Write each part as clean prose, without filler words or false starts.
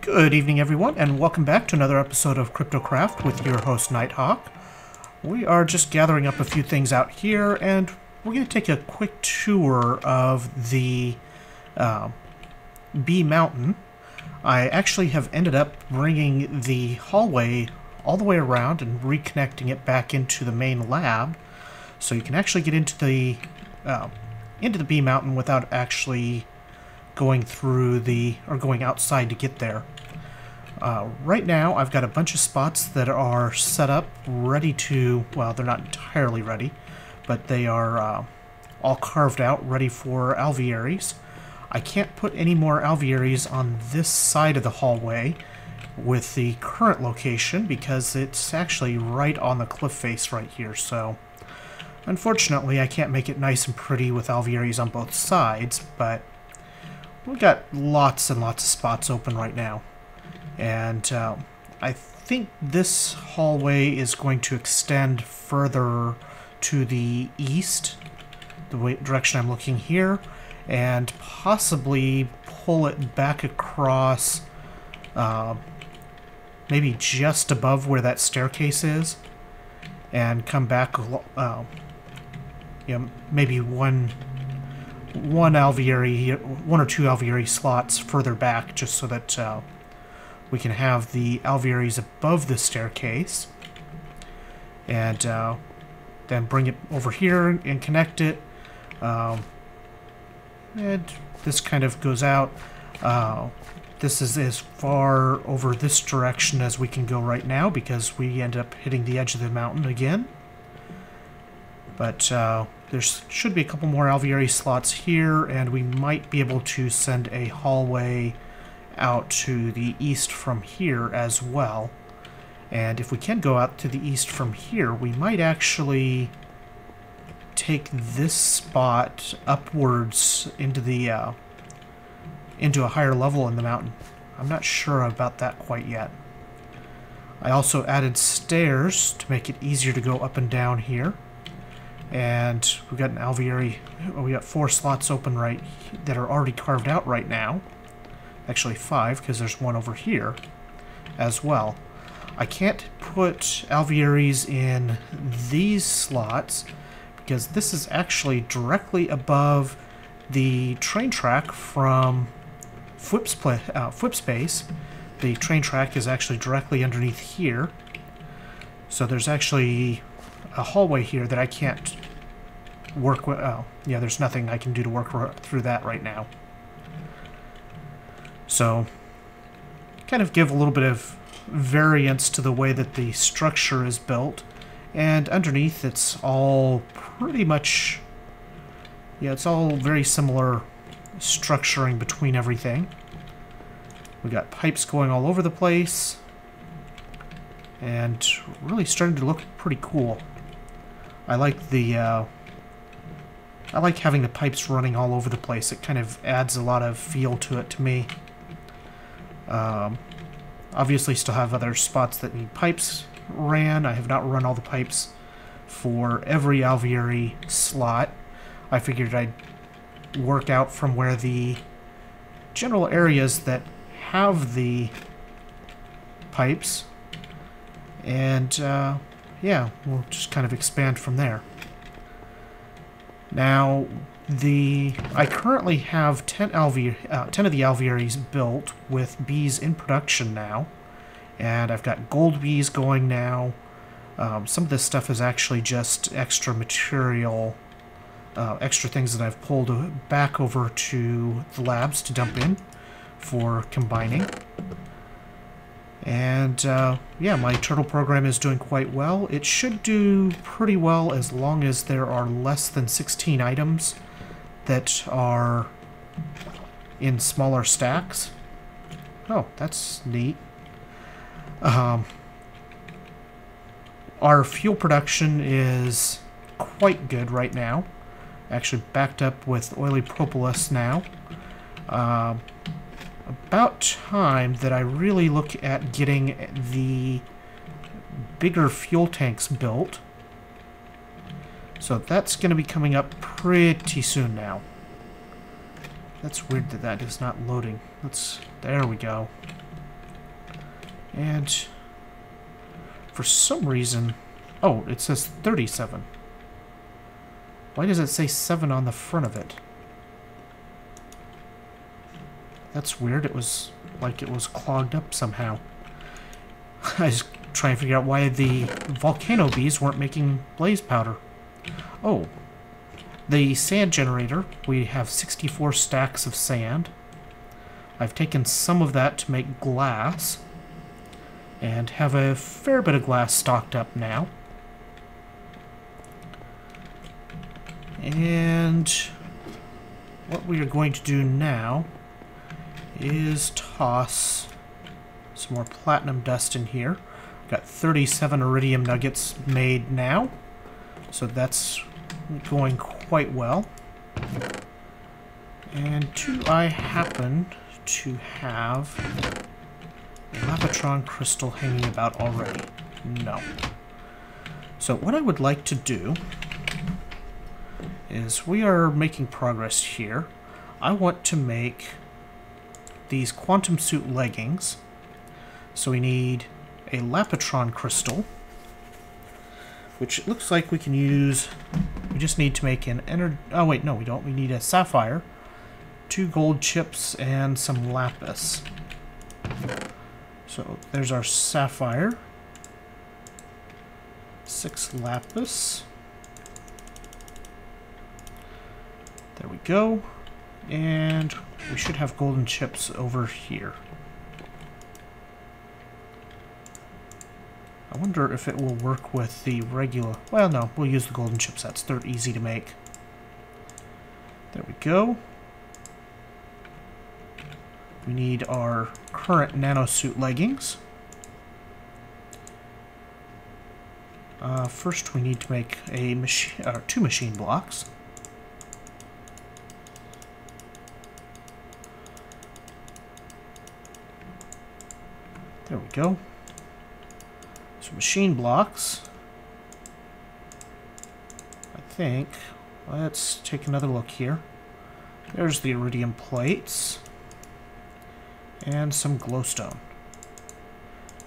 Good evening, everyone, and welcome back to another episode of Kryptocraft with your host, Nighthawk. We are just gathering up a few things out here, and we're going to take a quick tour of the Bee Mountain. I actually have ended up bringing the hallway all the way around and reconnecting it back into the main lab, so you can actually get into the Bee Mountain without actually going through going outside to get there. Right now I've got a bunch of spots that are set up ready to, well, they're not entirely ready, but they are all carved out ready for alvearies. I can't put any more alvearies on this side of the hallway with the current location because it's actually right on the cliff face right here, so unfortunately I can't make it nice and pretty with alvearies on both sides, but we've got lots and lots of spots open right now. And I think this hallway is going to extend further to the east, the direction I'm looking here, and possibly pull it back across maybe just above where that staircase is, and come back, maybe one alveary, one or two alveary slots further back, just so that we can have the alvearies above the staircase, and then bring it over here and connect it. And this kind of goes out. This is as far over this direction as we can go right now because we end up hitting the edge of the mountain again. But there should be a couple more alveary slots here, and we might be able to send a hallway out to the east from here as well. And if we can go out to the east from here, we might actually take this spot upwards into the into a higher level in the mountain. I'm not sure about that quite yet. I also added stairs to make it easier to go up and down here. And we've got an alveary. We got 4 slots open that are already carved out right now. Actually 5, because there's one over here as well. I can't put alvearies in these slots because this is actually directly above the train track from Flipspace. The train track is actually directly underneath here. So there's actually a hallway here that I can't work with. Oh, yeah, there's nothing I can do to work through that right now. So, kind of give a little bit of variance to the way that the structure is built. And underneath, it's all pretty much, yeah, it's all very similar structuring between everything. We got pipes going all over the place, and really starting to look pretty cool. I like the, I like having the pipes running all over the place. It kind of adds a lot of feel to it to me. Obviously still have other spots that need pipes ran. I have not run all the pipes for every alveary slot. I figured I'd work out from where the general areas that have the pipes, and yeah, we'll just kind of expand from there. Now, I currently have 10 of the alvearies built with bees in production now, and I've got gold bees going now. Some of this stuff is actually just extra material, extra things that I've pulled back over to the labs to dump in for combining. And yeah, my turtle program is doing quite well. It should do pretty well as long as there are less than 16 items that are in smaller stacks. Oh, that's neat. Our fuel production is quite good right now. Actually backed up with oily propolis now. About time that I really look at getting the bigger fuel tanks built. So that's going to be coming up pretty soon now. That's weird that that is not loading. There we go. And for some reason... Oh, it says 37. Why does it say 7 on the front of it? That's weird. It was like it was clogged up somehow. I was trying to figure out why the volcano bees weren't making blaze powder. Oh. The sand generator. We have 64 stacks of sand. I've taken some of that to make glass. And have a fair bit of glass stocked up now. And what we are going to do now is toss some more platinum dust in here. Got 37 iridium nuggets made now, so that's going quite well. And do I happen to have a Lapatron crystal hanging about already? No. So what I would like to do is, we are making progress here. I want to make these quantum suit leggings. So we need a Lapatron crystal, which it looks like we can use. We just need to make an oh wait, no we don't. We need a sapphire, 2 gold chips, and some lapis. So there's our sapphire, 6 lapis. There we go. And we should have golden chips over here. I wonder if it will work with the regular... Well, no, we'll use the golden chipsets. They're easy to make. There we go. We need our current nanosuit leggings. First, we need to make a 2 machine blocks. There we go. So machine blocks. I think. Let's take another look here. There's the iridium plates. And some glowstone.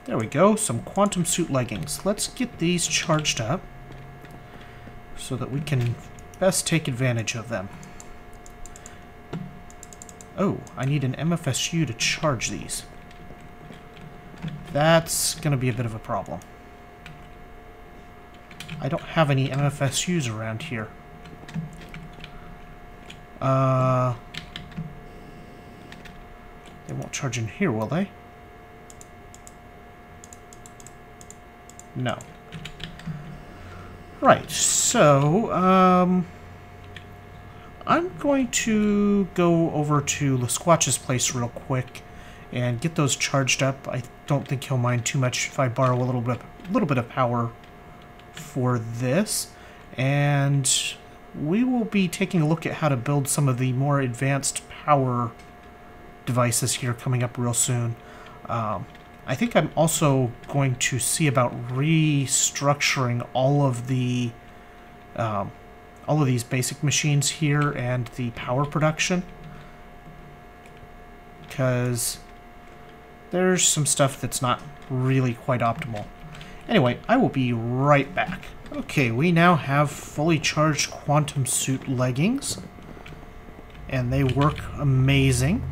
There we go. Some quantum suit leggings. Let's get these charged up so that we can best take advantage of them. Oh, I need an MFSU to charge these. That's going to be a bit of a problem. I don't have any MFSUs around here. They won't charge in here, will they? No. Right, so, I'm going to go over to Lasquatch's place real quick and get those charged up. I don't think he'll mind too much if I borrow a little bit of power for this. And we will be taking a look at how to build some of the more advanced power devices here coming up real soon. I think I'm also going to see about restructuring all of these basic machines here and the power production, because there's some stuff that's not really quite optimal. Anyway, I will be right back. Okay, we now have fully charged quantum suit leggings, and they work amazing.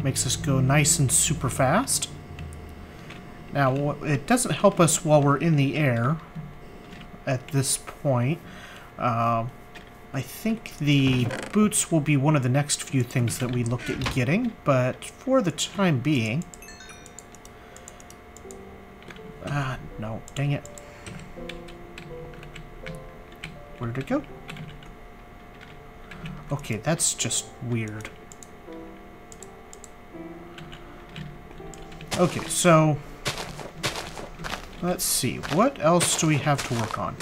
Makes us go nice and super fast. Now, it doesn't help us while we're in the air at this point. I think the boots will be one of the next few things that we look at getting, but for the time being... no, dang it. Where did it go? Okay, that's just weird. Okay, so... let's see, what else do we have to work on?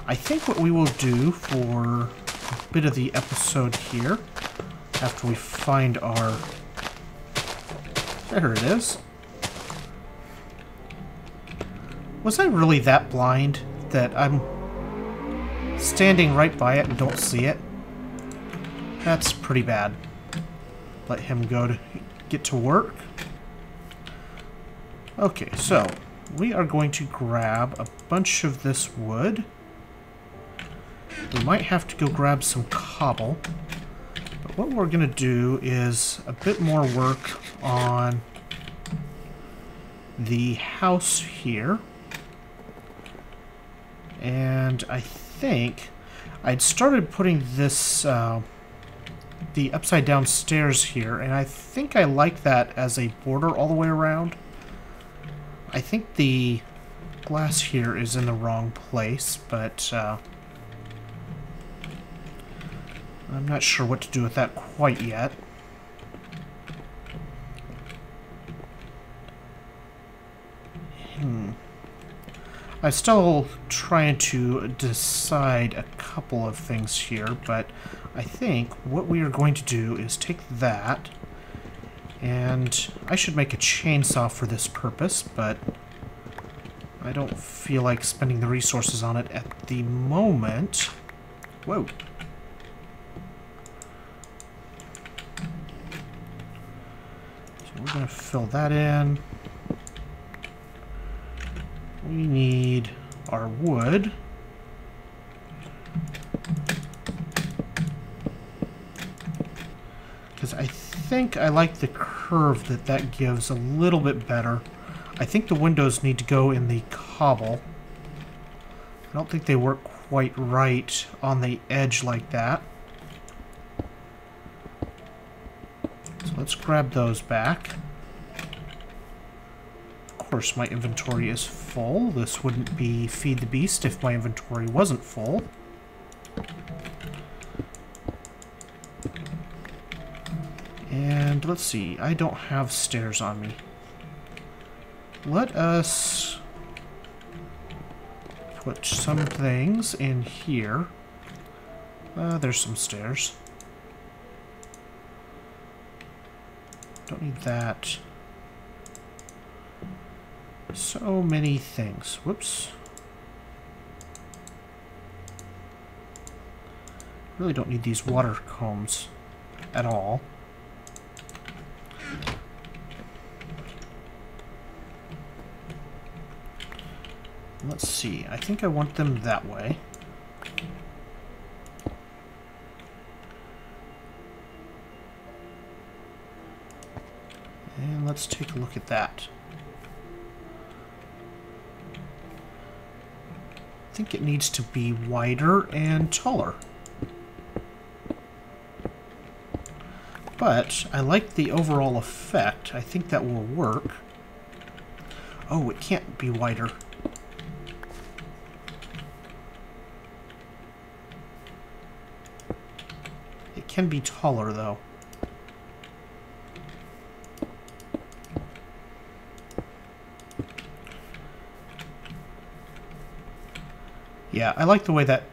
I think what we will do for a bit of the episode here, after we find our... there it is. Was I really that blind that I'm standing right by it and don't see it? That's pretty bad. Let him go to get to work. Okay, so we are going to grab a bunch of this wood. We might have to go grab some cobble. But what we're going to do is a bit more work on the house here. And I think I'd started putting this, the upside down stairs here, and I think I like that as a border all the way around. I think the glass here is in the wrong place, but I'm not sure what to do with that quite yet. I'm still trying to decide a couple of things here, but I think what we are going to do is take that, and I should make a chainsaw for this purpose, but I don't feel like spending the resources on it at the moment. Whoa. So we're going to fill that in. We need our wood. Because I think I like the curve that that gives a little bit better. I think the windows need to go in the cobble. I don't think they work quite right on the edge like that. So let's grab those back. Of course, my inventory is full. This wouldn't be Feed the Beast if my inventory wasn't full. And let's see, I don't have stairs on me. Let us put some things in here. There's some stairs. Don't need that. So many things. Whoops. Really don't need these water combs at all. Let's see. I think I want them that way. And let's take a look at that. I think it needs to be wider and taller. But I like the overall effect. I think that will work. Oh, it can't be wider. It can be taller, though. Yeah, I like the way that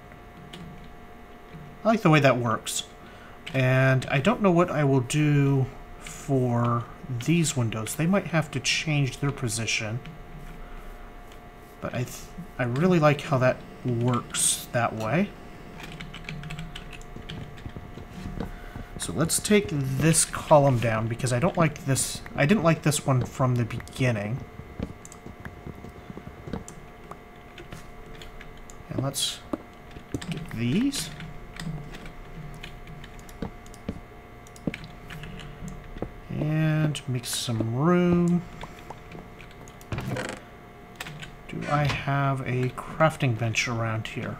works. And I don't know what I will do for these windows. They might have to change their position. But I really like how that works that way. So let's take this column down because I don't like this. I didn't like this one from the beginning. And let's get these. And make some room. Do I have a crafting bench around here?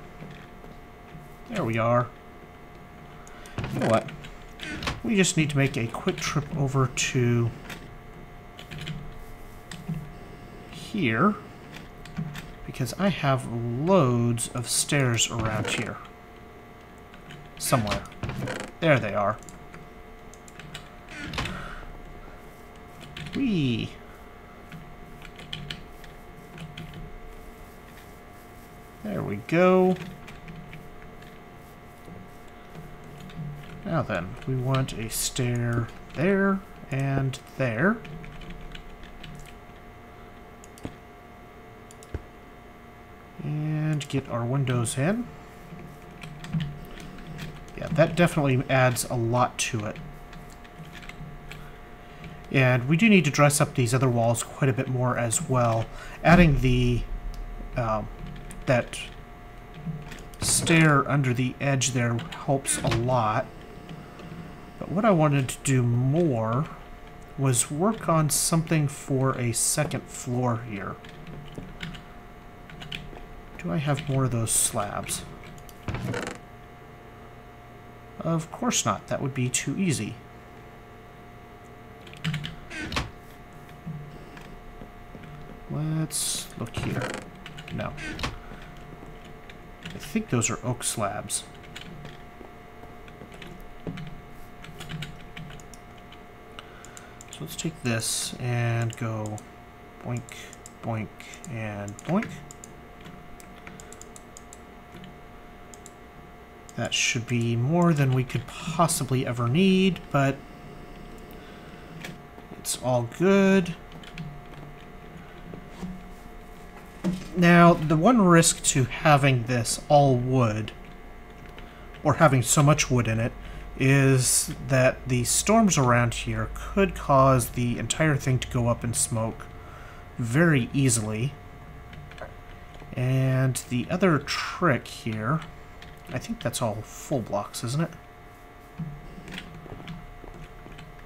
There we are. You know what? We just need to make a quick trip over to here because I have loads of stairs around here. Somewhere. There they are. Whee! There we go. Now then, we want a stair there and there. And get our windows in. Yeah, that definitely adds a lot to it. And we do need to dress up these other walls quite a bit more as well. Adding the that stair under the edge there helps a lot. But what I wanted to do more was work on something for a second floor here. Do I have more of those slabs? Of course not. That would be too easy. Let's look here. No. I think those are oak slabs. So let's take this and go boink, boink, and boink. That should be more than we could possibly ever need, but it's all good. Now, the one risk to having this all wood, or having so much wood in it, is that the storms around here could cause the entire thing to go up in smoke very easily. And the other trick here, I think that's all full blocks, isn't it?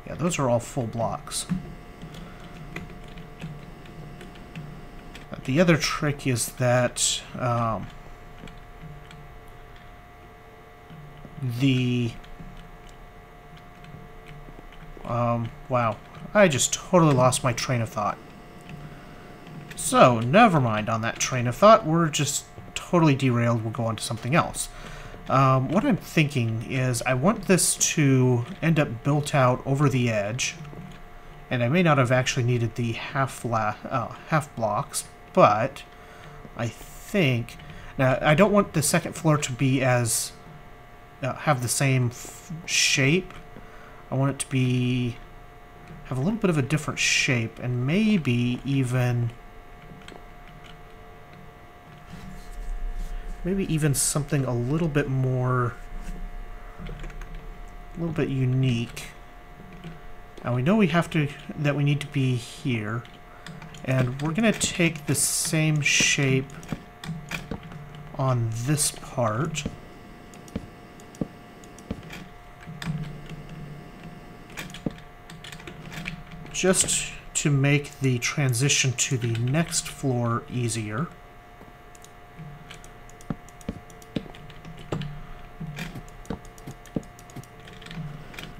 Yeah, those are all full blocks. The other trick is that wow, I just totally lost my train of thought. So, never mind on that train of thought. We're just totally derailed. We'll go on to something else. What I'm thinking is I want this to end up built out over the edge, and I may not have actually needed the half blocks, but I think now I don't want the second floor to be as have the same shape. I want it to be have a little bit of a different shape, and maybe even something a little bit more, a little bit unique. Now we know we need to be here, and we're going to take the same shape on this part. Just to make the transition to the next floor easier.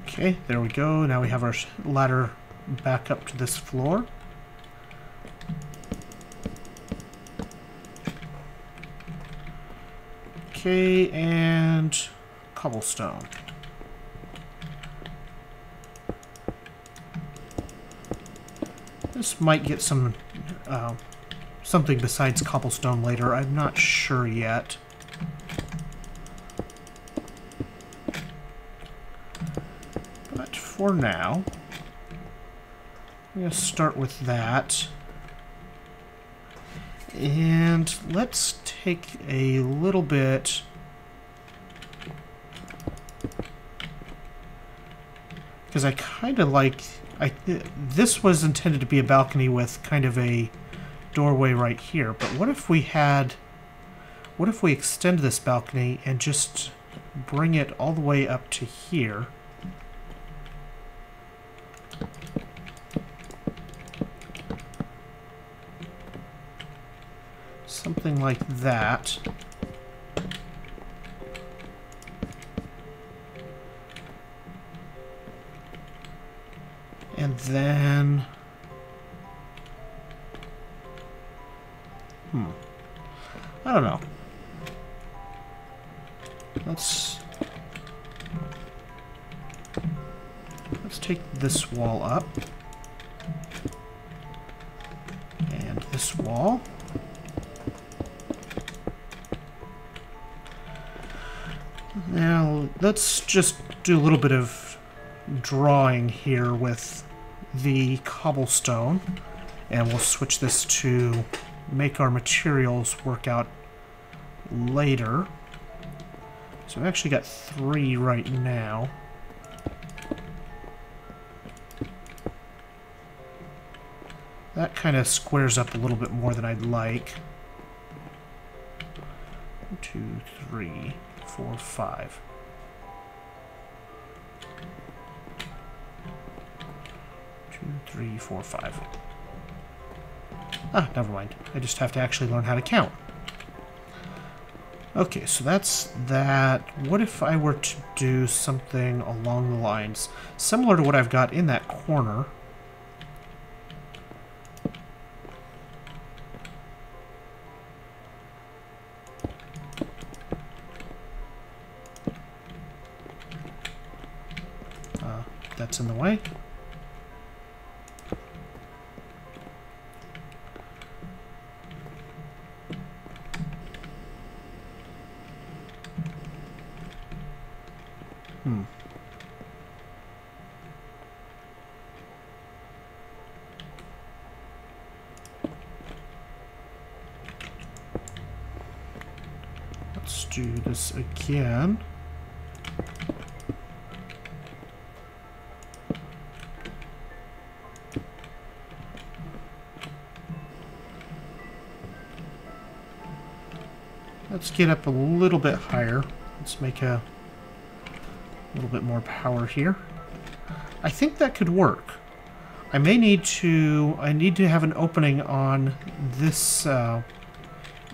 Okay, there we go. Now we have our ladder back up to this floor. Okay, and cobblestone. This might get some something besides cobblestone later. I'm not sure yet. But for now, I'm going to start with that. And let's take a little bit... because I kind of like... this was intended to be a balcony with kind of a doorway right here, but what if we extend this balcony and just bring it all the way up to here? Something like that. And then... I don't know. Let's take this wall up. And this wall. Now, let's just do a little bit of drawing here with the cobblestone, and we'll switch this to make our materials work out later. So I've actually got 3 right now. That kind of squares up a little bit more than I'd like. 1, 2, 3, 4, 5. 2, 3, 4, 5. Ah, never mind. I just have to actually learn how to count. Okay, so that's that. What if I were to do something along the lines similar to what I've got in that corner? That's in the way. Let's do this again. Let's get up a little bit higher. Let's make a little bit more power here. I think that could work. I need to have an opening on this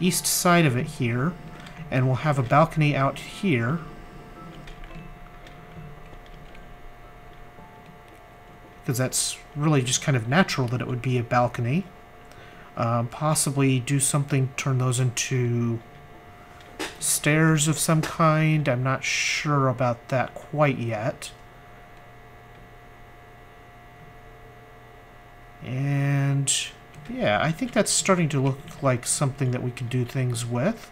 east side of it here, and we'll have a balcony out here. Because that's really just kind of natural that it would be a balcony. Possibly do something, turn those into stairs of some kind. I'm not sure about that quite yet. And yeah, I think that's starting to look like something that we could do things with.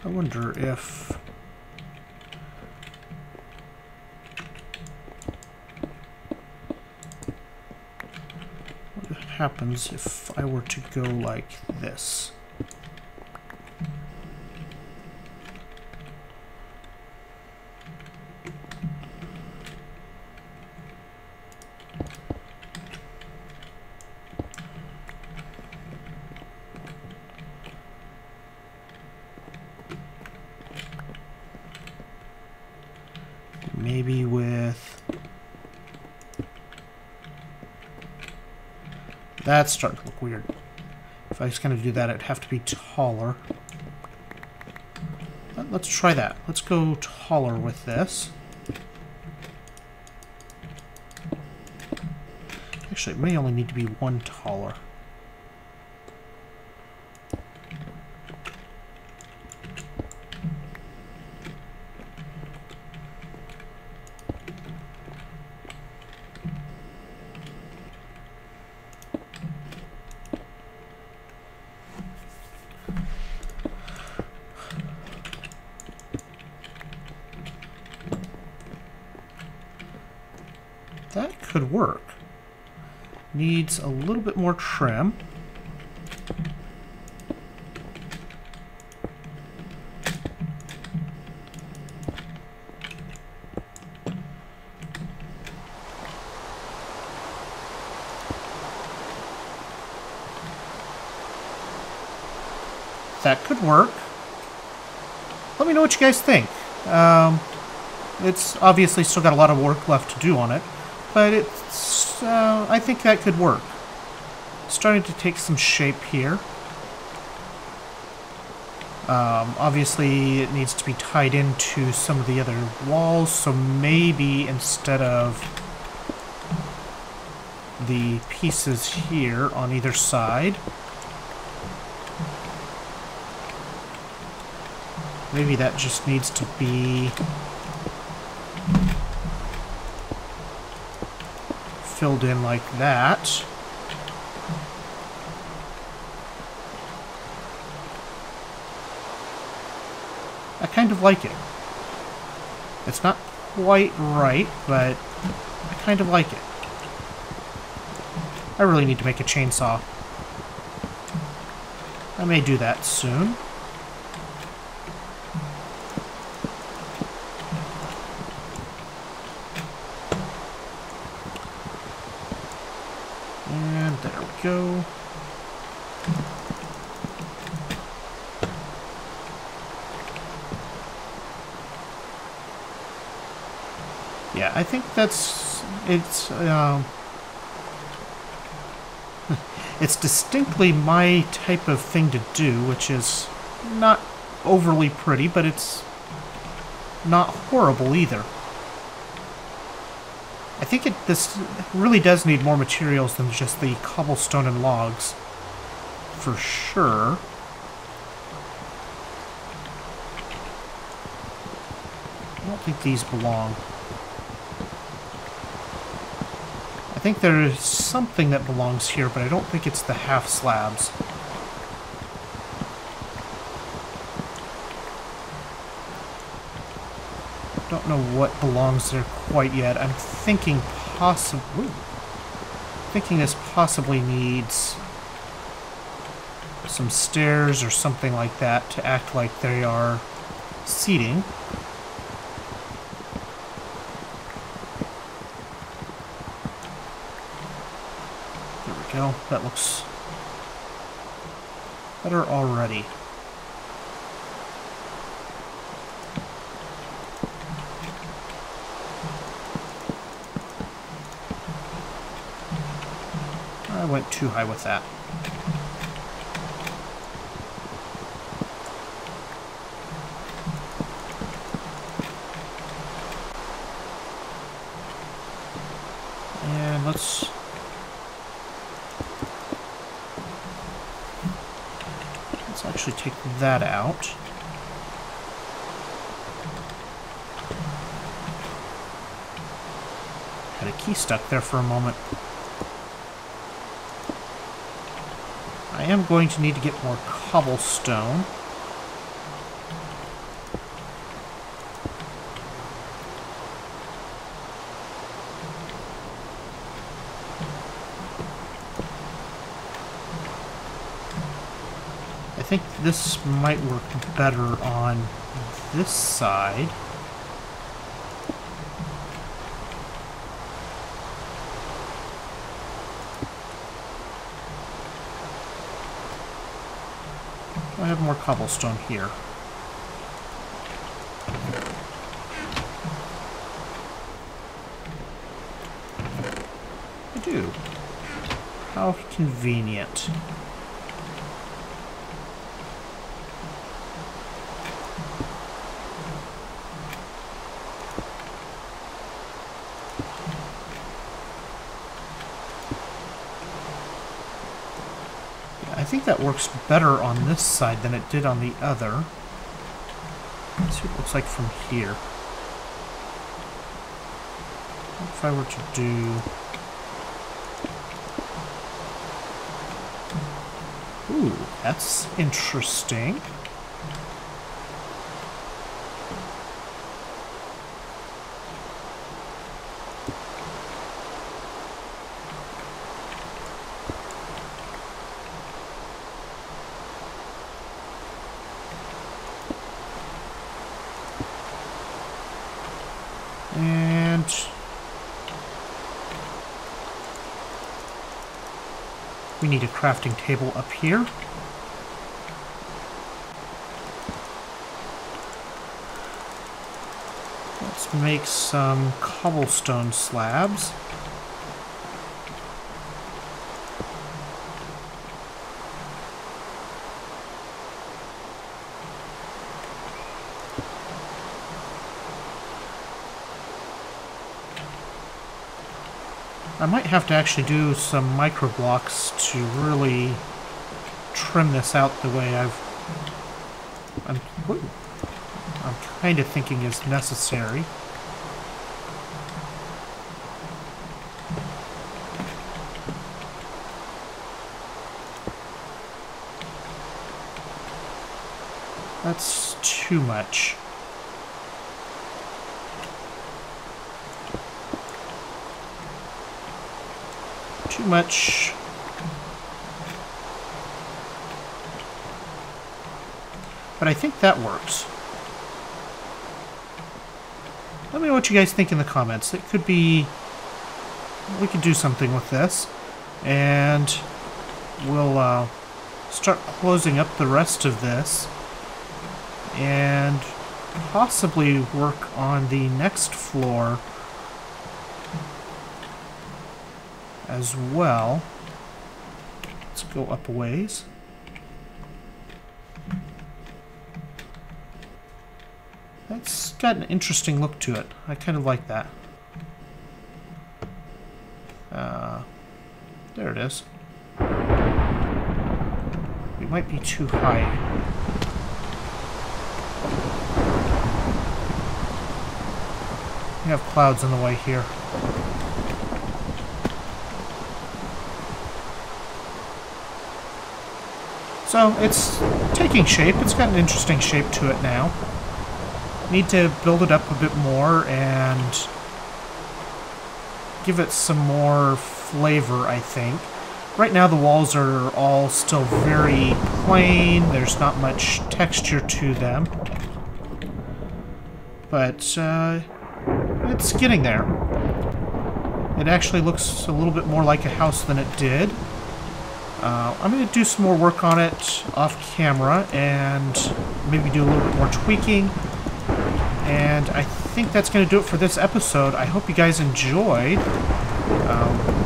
I wonder if what happens if I were to go like this. Maybe with... That's starting to look weird. If I was going to do that, it'd have to be taller. But let's try that. Let's go taller with this. Actually, it may only need to be one taller. That could work. Needs a little bit more trim. That could work. Let me know what you guys think. It's obviously still got a lot of work left to do on it, but it's I think that could work. Starting to take some shape here. Obviously it needs to be tied into some of the other walls, so maybe instead of the pieces here on either side, maybe that just needs to be filled in like that. I kind of like it. It's not quite right, but I kind of like it. I really need to make a chainsaw. I may do that soon. And there we go. Yeah, I think it's distinctly my type of thing to do, which is not overly pretty, but it's not horrible either. I think this really does need more materials than just the cobblestone and logs, for sure. I don't think these belong. I think there is something that belongs here, but I don't think it's the half slabs. Don't know what belongs there quite yet. I'm thinking this possibly needs some stairs or something like that to act like they are seating. There we go. That looks better already. I went too high with that. And let's actually take that out. Had a key stuck there for a moment. I am going to need to get more cobblestone. I think this might work better on this side. I have more cobblestone here. I do. How convenient. I think that works better on this side than it did on the other. Let's see what it looks like from here. What if I were to do... Ooh, that's interesting. And we need a crafting table up here. Let's make some cobblestone slabs. I might have to actually do some micro blocks to really trim this out the way I'm kind of thinking is necessary. That's too much. Too much. But I think that works. Let me know what you guys think in the comments. It could be... we could do something with this. And we'll start closing up the rest of this. And possibly work on the next floor as well. Let's go up a ways. That's got an interesting look to it. I kind of like that. There it is. It might be too high. We have clouds in the way here. So it's taking shape. It's got an interesting shape to it now. Need to build it up a bit more and give it some more flavor, I think. Right now the walls are all still very plain. There's not much texture to them. But it's getting there. It actually looks a little bit more like a house than it did. I'm going to do some more work on it off camera and maybe do a little bit more tweaking. And I think that's going to do it for this episode. I hope you guys enjoyed.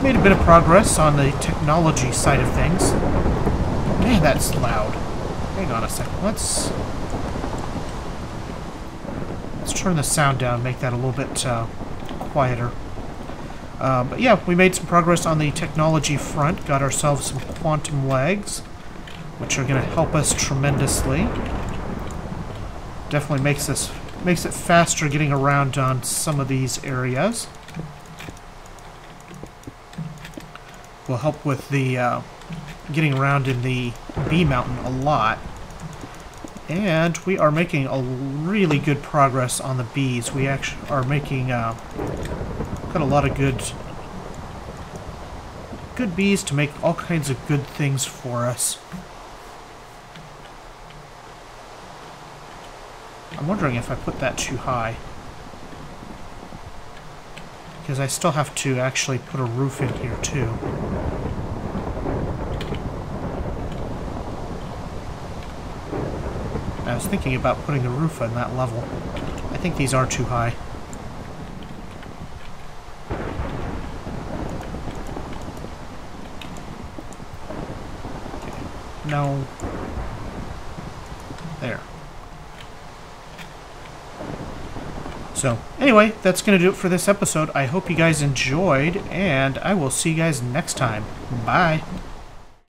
Made a bit of progress on the technology side of things. Man, that's loud. Hang on a second. Let's turn the sound down, make that a little bit quieter. But yeah, we made some progress on the technology front. Got ourselves some quantum legs, which are going to help us tremendously. Definitely makes it faster getting around on some of these areas. Will help with the getting around in the B mountain a lot. And we are making a really good progress on the bees. We actually are making got a lot of good bees to make all kinds of good things for us. I'm wondering if I put that too high. Because I still have to actually put a roof in here too. I was thinking about putting the roof on that level. I think these are too high. Okay. No. There. So, anyway, that's going to do it for this episode. I hope you guys enjoyed, and I will see you guys next time. Bye!